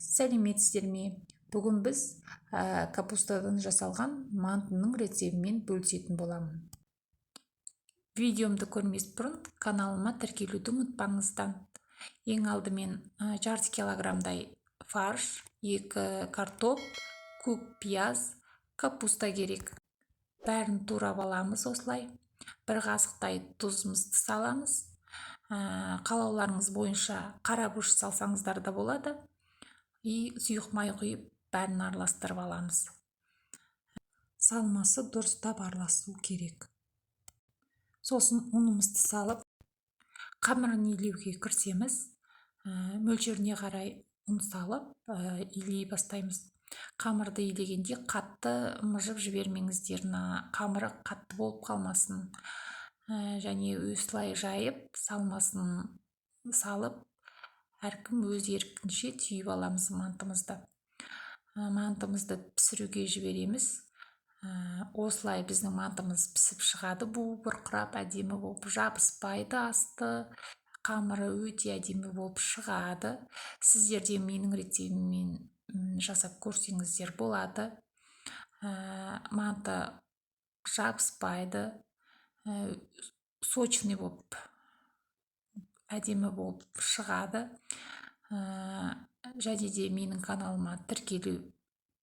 Сәлеметсіздер ме? Бүгін біз капустадан жасалған мантының рецебімен бөлісетін боламын. Видеомды көрмес бұрын каналыма тіркелуді ұмытпаңыздар. Ең алдымен жарты килограммдай фарш, 2 картоп, көк пияз, капуста керек. Бәрін турап аламыз осылай. 1 қасықтай тұзымызды саламыз. Қалауларыңыз бойынша қарабұш салсаңыздар да болады. Сұйық май құйып, бәрін араластырып аламыз. Салмасы дұрыстап араласу керек. Сосын ұнымызды салып, қамырын илеуге кірісеміз. Мөлшеріне қарай ұн салып, илей бастаймыз. Қамырды илегенде қатты мыжып жібермеңіздер, қамыры қатты болып қалмасын. Және осылай жайып, салмасын салып, әркім өз еркінше түйіп аламыз мантымызды. Мантымызды пісіруге жібереміз. Осылай біздің мантымыз пісіп шығады, буы бұрқырап, әдемі болып жабыспайды асты. Қамыры өте әдемі болып шығады. Сіздер де менің рецебіммен жасап көрсеңіздер болады. Манты жабыспайды, сочный болып, әдемі болып шығады. Және де менің каналыма тіркелу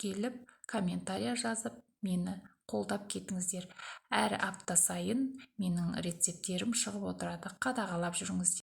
келіп, комментария жазып, мені қолдап кетіңіздер. Әр апта сайын менің рецептерім шығып отырады. Қадағалап жүріңіздер.